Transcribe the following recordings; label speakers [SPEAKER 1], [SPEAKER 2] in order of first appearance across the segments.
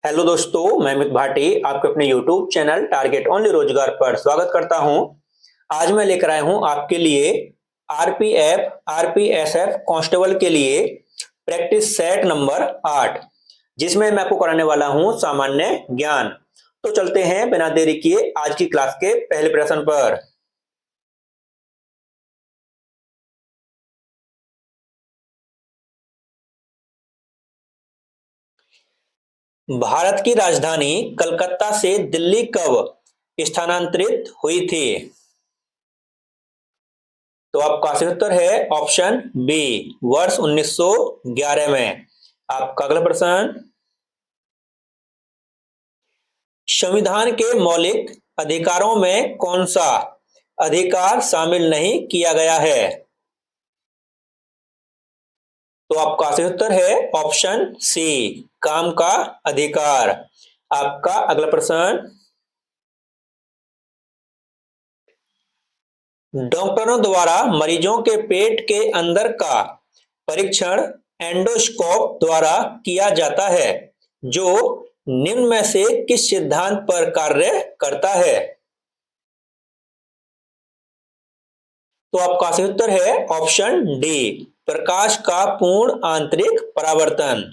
[SPEAKER 1] Hello दोस्तों, मैं अमित भाटी आपके अपने YouTube चैनल टारगेट ओनली रोजगार पर स्वागत करता हूं। आज मैं लेकर आया हूं आपके लिए आरपीएफ आरपीएसएफ कांस्टेबल के लिए प्रैक्टिस सेट नंबर 8, जिसमें मैं आपको कराने वाला हूं सामान्य ज्ञान। तो चलते हैं बिना देरी किए आज की क्लास के पहले प्रश्न पर। भारत की राजधानी कलकत्ता से दिल्ली कब स्थानांतरित हुई थी? तो आपका सही उत्तर है ऑप्शन बी, वर्ष 1911 में। आपका अगला प्रश्न, संविधान के मौलिक अधिकारों में कौन सा अधिकार शामिल नहीं किया गया है? तो आपका सही उत्तर है ऑप्शन सी, काम का अधिकार। आपका अगला प्रश्न, डॉक्टरों द्वारा मरीजों के पेट के अंदर का परीक्षण एंडोस्कोप द्वारा किया जाता है, जो निम्न में से किस सिद्धांत पर कार्य करता है? तो आपका सही उत्तर है ऑप्शन डी, प्रकाश का पूर्ण आंतरिक परावर्तन।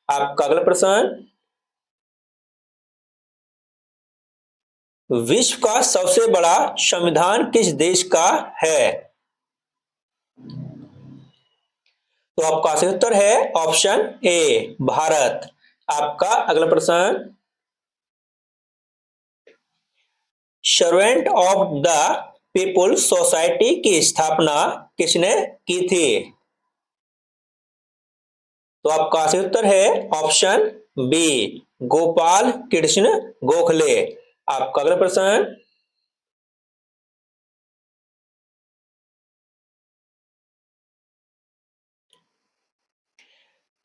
[SPEAKER 1] आपका अगला प्रश्न, विश्व का सबसे बड़ा संविधान किस देश का है? तो आपका सही उत्तर है ऑप्शन ए, भारत। आपका अगला प्रश्न, servant of the people society की स्थापना किसने की थी? तो आपका सही उत्तर है ऑप्शन बी, गोपाल कृष्ण गोखले। आपका अगला प्रश्न,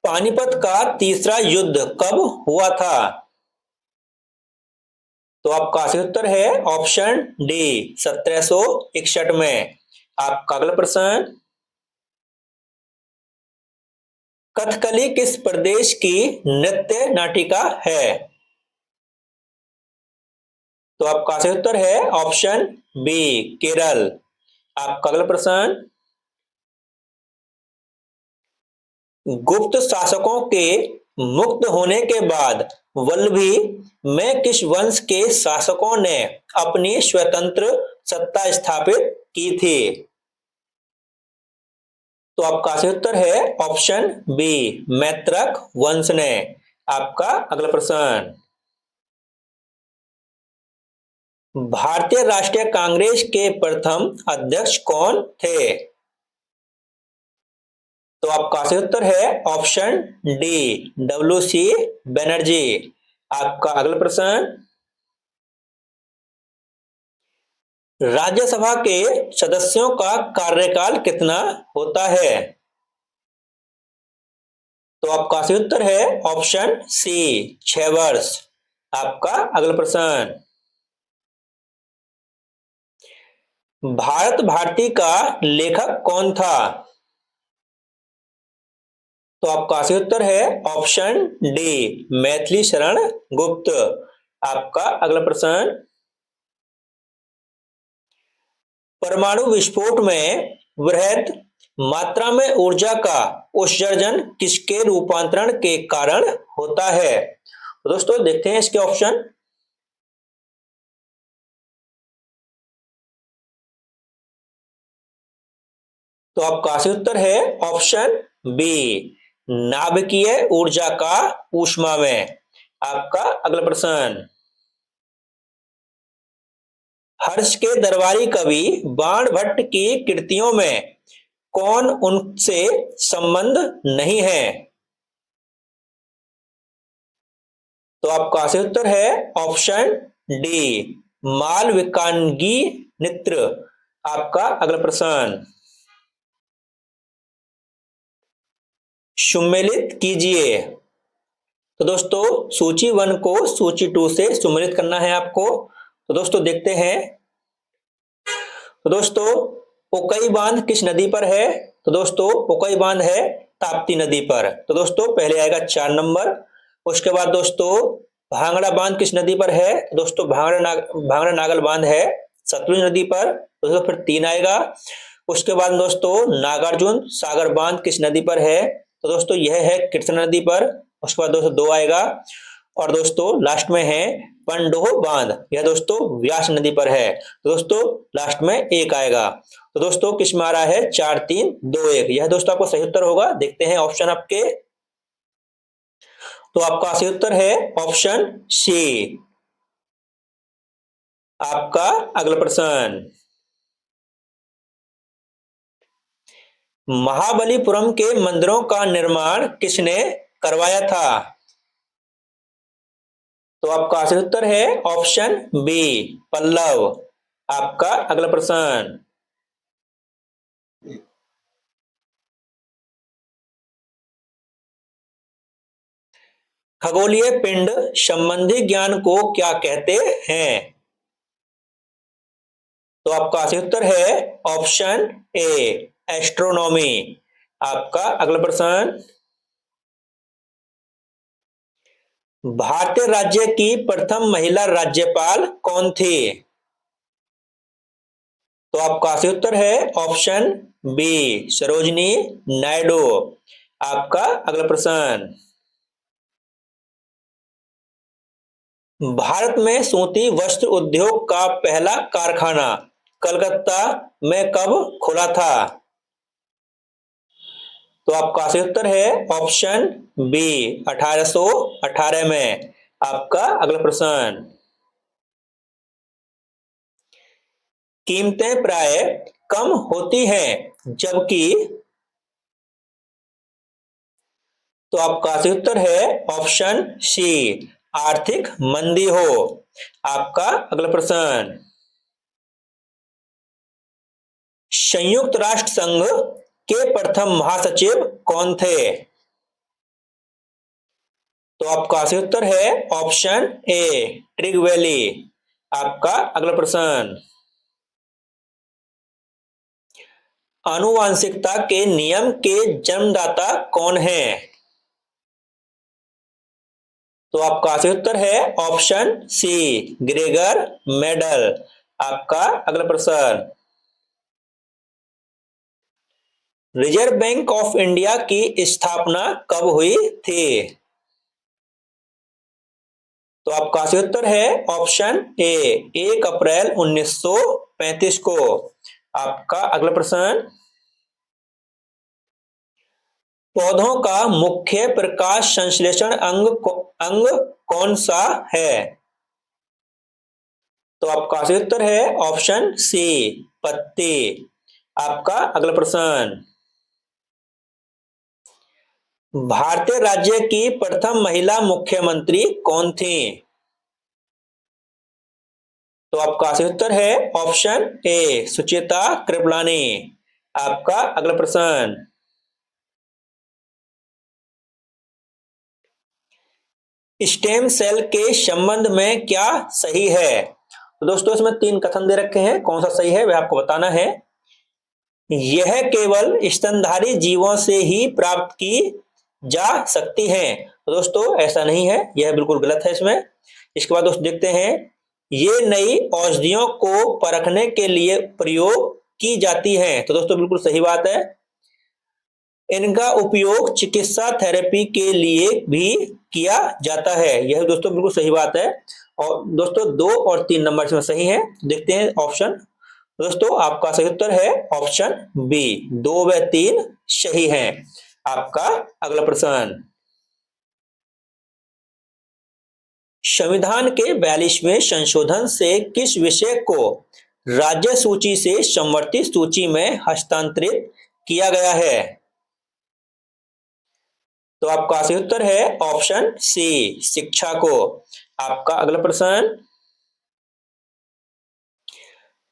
[SPEAKER 1] पानीपत का तीसरा युद्ध कब हुआ था? तो आपका सही उत्तर है ऑप्शन डी, 1761 में। आपका अगला प्रश्न, कथकली किस प्रदेश की नृत्य नाटिका है? तो आपका सही उत्तर है ऑप्शन बी, केरल। आपका अगला प्रश्न, गुप्त शासकों के मुक्त होने के बाद वल्लभी में किस वंश के शासकों ने अपनी स्वतंत्र सत्ता स्थापित की थी? तो आपका सही उत्तर है ऑप्शन बी, मैत्रक वंश ने। आपका अगला प्रश्न, भारतीय राष्ट्रीय कांग्रेस के प्रथम अध्यक्ष कौन थे? तो आपका सही उत्तर है ऑप्शन डी, डब्ल्यू.सी. बनर्जी। आपका अगला प्रश्न, राज्यसभा के सदस्यों का कार्यकाल कितना होता है? तो आपका सही उत्तर है ऑप्शन सी, 6 वर्ष। आपका अगला प्रश्न, भारत भारती का लेखक कौन था? तो आपका सही उत्तर है ऑप्शन डी, मैथिली शरण गुप्त। आपका अगला प्रश्न, परमाणु विस्फोट में वृहद मात्रा में ऊर्जा का उत्सर्जन किसके रूपांतरण के कारण होता है? तो दोस्तों देखते हैं इसके ऑप्शन। तो आपका सही उत्तर है ऑप्शन बी, नाभिकीय ऊर्जा का ऊष्मा में। आपका अगला प्रश्न, हर्ष के दरबारी कवि बाण भट्ट की कृतियों में कौन उनसे संबंध नहीं है? तो आपका सही उत्तर है ऑप्शन डी, मालविकाग्नि मित्र। आपका अगला प्रश्न, सुमेलित कीजिए। तो दोस्तों सूची 1 को सूची 2 से सुमेलित करना है आपको। तो दोस्तों देखते हैं। तो दोस्तों उकई बांध किस नदी पर है? तो दोस्तों उकई बांध है ताप्ती नदी पर। तो दोस्तों पहले आएगा 4 नंबर। उसके बाद दोस्तों भांगड़ा बांध किस नदी पर है? दोस्तों भांगड़ा नागल बांध है सतलुज नदी पर। दोस्तों फिर 3 आएगा। उसके बाद दोस्तों नागार्जुन सागर बांध किस नदी पर है? तो दोस्तों यह है कृष्णा नदी पर। उसके बाद दोस्तों 2 आएगा। और दोस्तों लास्ट में है पंडोह बांध, यह दोस्तों व्यास नदी पर है। तो दोस्तों लास्ट में 1 आएगा। तो दोस्तों किस में आ रहा है? 4 3 2 1। यह दोस्तों आपको सही उत्तर होगा। देखते हैं ऑप्शन आपके। तो आपका सही उत्तर है ऑप्शन सी। आपका अगला प्रश्न, महाबलीपुरम के मंदिरों का निर्माण किसने करवाया था? तो आपका सही उत्तर है ऑप्शन बी, पल्लव। आपका अगला प्रश्न, खगोलीय पिंड संबंधी ज्ञान को क्या कहते हैं? तो आपका सही उत्तर है ऑप्शन ए, एस्ट्रोनॉमी। आपका अगला प्रश्न, भारतीय राज्य की प्रथम महिला राज्यपाल कौन थी? तो आपका सही उत्तर है ऑप्शन बी, सरोजनी नायडू। आपका अगला प्रश्न, भारत में सूती वस्त्र उद्योग का पहला कारखाना कलकत्ता में कब खुला था? तो आपका सही उत्तर है ऑप्शन बी, 1818 में। आपका अगला प्रश्न, कीमतें प्राय कम होती हैं जबकि, तो आपका सही उत्तर है ऑप्शन सी, आर्थिक मंदी हो। आपका अगला प्रश्न, संयुक्त राष्ट्र संघ के प्रथम महासचिव कौन थे? तो आपका सही उत्तर है ऑप्शन ए, ट्रिगवेली। आपका अगला प्रश्न, आनुवांशिकता के नियम के जन्मदाता कौन है? तो आपका सही उत्तर है ऑप्शन सी, ग्रेगर मेडल। आपका अगला प्रश्न, रिजर्व बैंक ऑफ इंडिया की स्थापना कब हुई थी? तो आपका सही उत्तर है ऑप्शन ए, 1 अप्रैल 1935 को। आपका अगला प्रश्न, पौधों का मुख्य प्रकाश संश्लेषण अंग कौन सा है? तो आपका सही उत्तर है ऑप्शन सी, पत्ती। आपका अगला प्रश्न, भारतीय राज्य की प्रथम महिला मुख्यमंत्री कौन थी? तो आपका सही उत्तर है ऑप्शन ए, सुचेता कृपलानी। आपका अगला प्रश्न, स्टेम सेल के संबंध में क्या सही है? तो दोस्तों इसमें 3 कथन दे रखे हैं, कौन सा सही है वह आपको बताना है। यह केवल स्तनधारी जीवों से ही प्राप्त की जा सकती हैं। तो दोस्तों ऐसा नहीं है, यह बिल्कुल गलत है इसमें। इसके बाद दोस्तों देखते हैं, ये नई औषधियों को परखने के लिए प्रयोग की जाती हैं। तो दोस्तों बिल्कुल सही बात है। इनका उपयोग चिकित्सा थेरेपी के लिए भी किया जाता है, यह दोस्तों बिल्कुल सही बात है। और दोस्तों 2 और 3 नंबर इसमें सही है। देखते हैं ऑप्शन। दोस्तों आपका सही उत्तर है ऑप्शन बी, 2 व 3 सही है। आपका अगला प्रश्न, संविधान के 42वें संशोधन से किस विषय को राज्य सूची से समवर्ती सूची में हस्तांतरित किया गया है? तो आपका सही उत्तर है ऑप्शन सी, शिक्षा को। आपका अगला प्रश्न,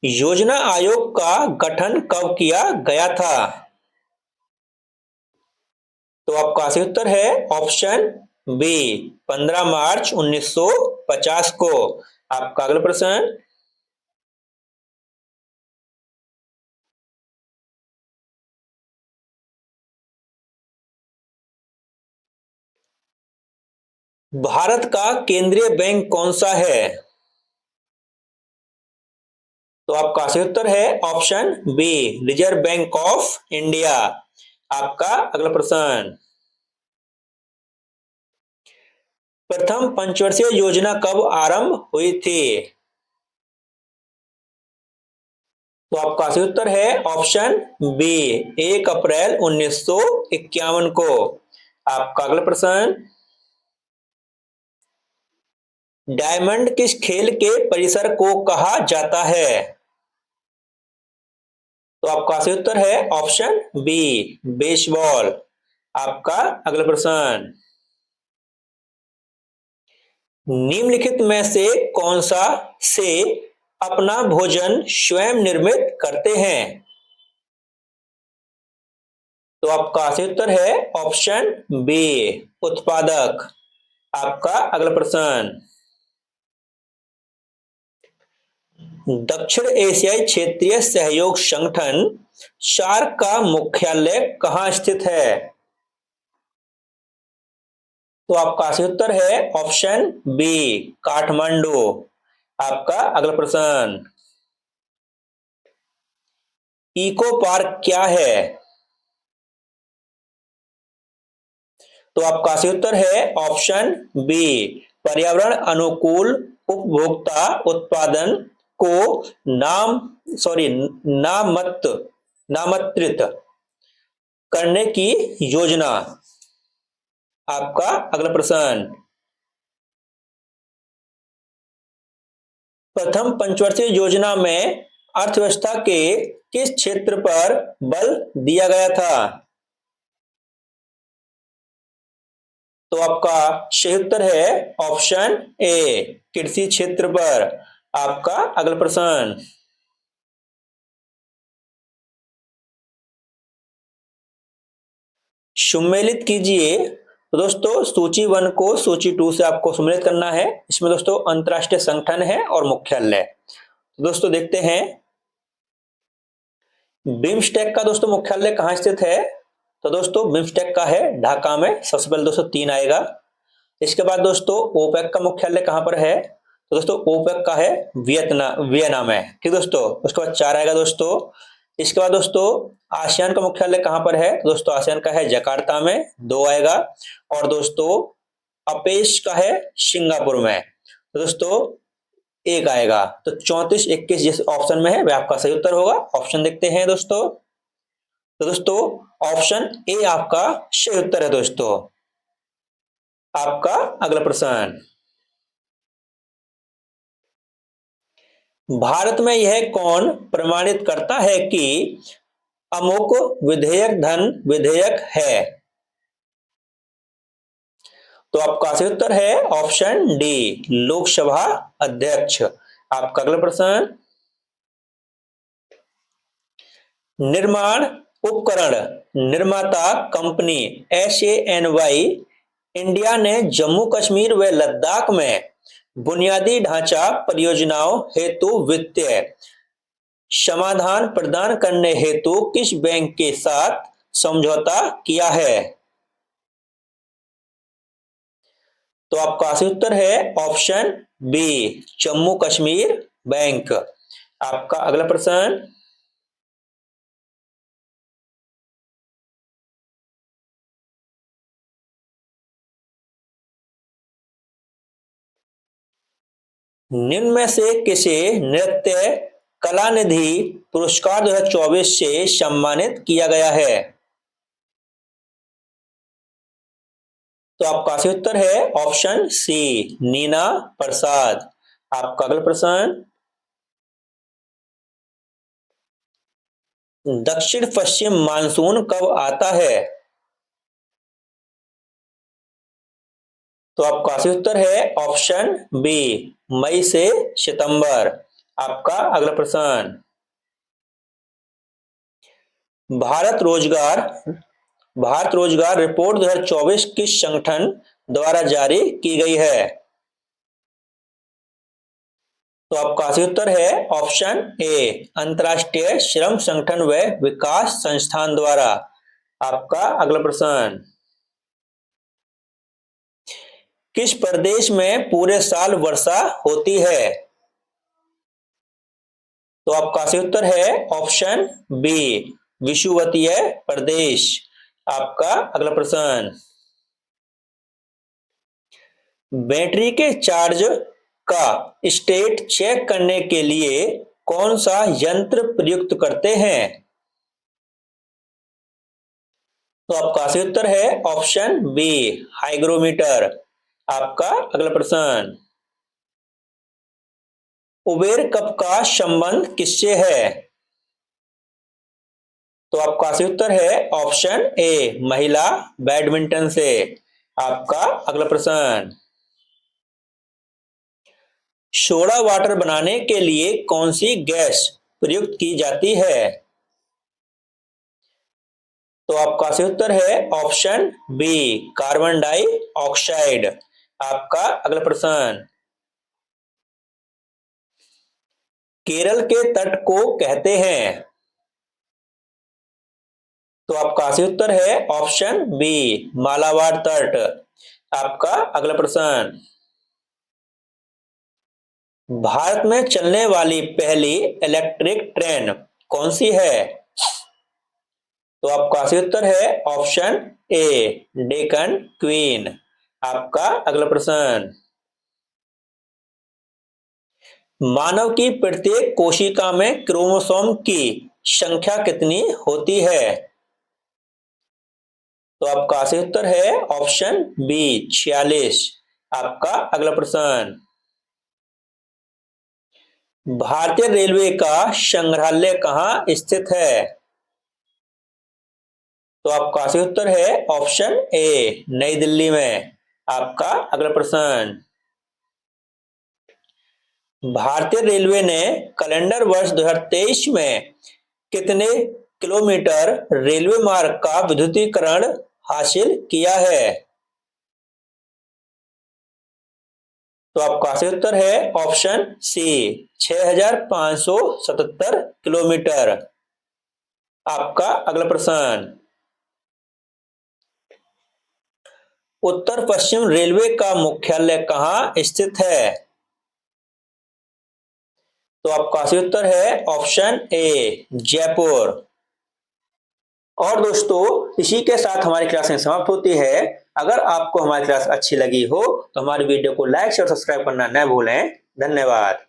[SPEAKER 1] योजना आयोग का गठन कब किया गया था? तो आपका सही उत्तर है ऑप्शन बी, 15 मार्च 1950 को। आपका अगला प्रश्न, भारत का केंद्रीय बैंक कौन सा है? तो आपका सही उत्तर है option B, Reserve Bank of India. आपका अगला प्रश्न, प्रथम पंचवर्षीय योजना कब आरंभ हुई थी? तो आपका सही उत्तर है ऑप्शन बी, 1 अप्रैल 1951 को। आपका अगला प्रश्न, डायमंड किस खेल के परिसर को कहा जाता है? तो आपका सही उत्तर है ऑप्शन बी, बेसबॉल। आपका अगला प्रश्न, निम्नलिखित में से कौन सा से अपना भोजन स्वयं निर्मित करते हैं? तो आपका सही उत्तर है ऑप्शन बी, उत्पादक। आपका अगला प्रश्न, दक्षिण एशियाई क्षेत्रीय सहयोग संगठन सार्क का मुख्यालय कहाँ स्थित है? तो आपका सही उत्तर है ऑप्शन बी, काठमांडू। आपका अगला प्रश्न, इको पार्क क्या है? तो आपका सही उत्तर है ऑप्शन बी, पर्यावरण अनुकूल उपभोक्ता उत्पादन को नामांतरित करने की योजना। आपका अगला प्रश्न, प्रथम पंचवर्षीय योजना में अर्थव्यवस्था के किस क्षेत्र पर बल दिया गया था? तो आपका सही उत्तर है ऑप्शन ए, कृषि क्षेत्र पर। आपका अगला प्रश्न, सुमेलित कीजिए। तो दोस्तों सूची 1 को सूची 2 से आपको सुमेलित करना है। इसमें दोस्तों अंतरराष्ट्रीय संगठन है और मुख्यालय। तो दोस्तों देखते हैं, बिम्स्टेक का दोस्तों मुख्यालय कहाँ स्थित है? तो दोस्तों बिम्स्टेक का है ढाका में। सबसे पहले दोस्तों 3 आएगा। इसके बाद दोस्तों ओपेक का मुख्यालय कहाँ पर है? तो दोस्तों ओपेक का है वियना में। ठीक दोस्तों। उसके बाद 4 आएगा दोस्तों। इसके बाद दोस्तों आसियान का मुख्यालय कहाँ पर है? दोस्तों आसियान का है जकार्ता में, 2 आएगा। और दोस्तों अपेश का है सिंगापुर में, तो दोस्तों 1 आएगा। तो 34, 21 जिस ऑप्शन में है वह आपका सही उत्तर होगा। ऑप्शन देखते हैं दोस्तों। तो दोस्तों ऑप्शन ए आपका सही उत्तर है दोस्तों। आपका अगला प्रश्न, भारत में यह कौन प्रमाणित करता है कि अमुक विधेयक धन विधेयक है? तो आपका सही उत्तर है ऑप्शन डी, लोकसभा अध्यक्ष। आपका अगला प्रश्न, निर्माण उपकरण निर्माता कंपनी SANY इंडिया ने जम्मू कश्मीर व लद्दाख में बुनियादी ढांचा परियोजनाओं हेतु वित्तीय समाधान प्रदान करने हेतु किस बैंक के साथ समझौता किया है? तो आपका सही उत्तर है option B, Jammu Kashmir Bank. आपका अगला प्रश्न, निम्न में से किसे नृत्य कलानिधि पुरस्कार 2024 से सम्मानित किया गया है? तो आपका सही उत्तर है ऑप्शन सी, नीना प्रसाद। आपका अगला प्रश्न, दक्षिण पश्चिम मानसून कब आता है? तो आपका सही उत्तर है ऑप्शन बी, मई से सितंबर। आपका अगला प्रश्न, भारत रोजगार भारत रोजगार रिपोर्ट 2024 किस संगठन द्वारा जारी की गई है? तो आपका सही उत्तर है ऑप्शन ए, अंतर्राष्ट्रीय श्रम संगठन व विकास संस्थान द्वारा। आपका अगला प्रश्न, किस प्रदेश में पूरे साल वर्षा होती है? तो आपका सही उत्तर है ऑप्शन बी, विषुवतीय प्रदेश। आपका अगला प्रश्न, बैटरी के चार्ज का स्टेट चेक करने के लिए कौन सा यंत्र प्रयुक्त करते हैं? तो आपका सही उत्तर है ऑप्शन बी, हाइग्रोमीटर। आपका अगला प्रश्न, उबेर कप का संबंध किससे है? तो आपका सही उत्तर है ऑप्शन ए, महिला बैडमिंटन से। आपका अगला प्रश्न, सोडा वाटर बनाने के लिए कौन सी गैस प्रयुक्त की जाती है? तो आपका सही उत्तर है ऑप्शन बी, कार्बन डाइऑक्साइड। आपका अगला प्रश्न, केरल के तट को कहते हैं? तो आपका सही उत्तर है ऑप्शन बी, मालाबार तट। आपका अगला प्रश्न, भारत में चलने वाली पहली इलेक्ट्रिक ट्रेन कौन सी है? तो आपका सही उत्तर है ऑप्शन ए, डेक्कन क्वीन। आपका अगला प्रश्न, मानव की प्रत्येक कोशिका में क्रोमोसोम की संख्या कितनी होती है? तो आपका सही उत्तर है ऑप्शन बी, 46। आपका अगला प्रश्न, भारतीय रेलवे का संग्रहालय कहाँ स्थित है? तो आपका सही उत्तर है ऑप्शन ए, नई दिल्ली में। आपका अगला प्रश्न, भारतीय रेलवे ने कैलेंडर वर्ष 2023 में कितने किलोमीटर रेलवे मार्ग का विद्युतीकरण हासिल किया है? तो आपका सही उत्तर है ऑप्शन सी, 6577 किलोमीटर। आपका अगला प्रश्न, उत्तर पश्चिम रेलवे का मुख्यालय कहाँ स्थित है? तो आपका सही उत्तर है ऑप्शन ए, जयपुर। और दोस्तों, इसी के साथ हमारी क्लास समाप्त होती है। अगर आपको हमारी क्लास अच्छी लगी हो तो हमारी वीडियो को लाइक और सब्सक्राइब करना न भूलें। धन्यवाद।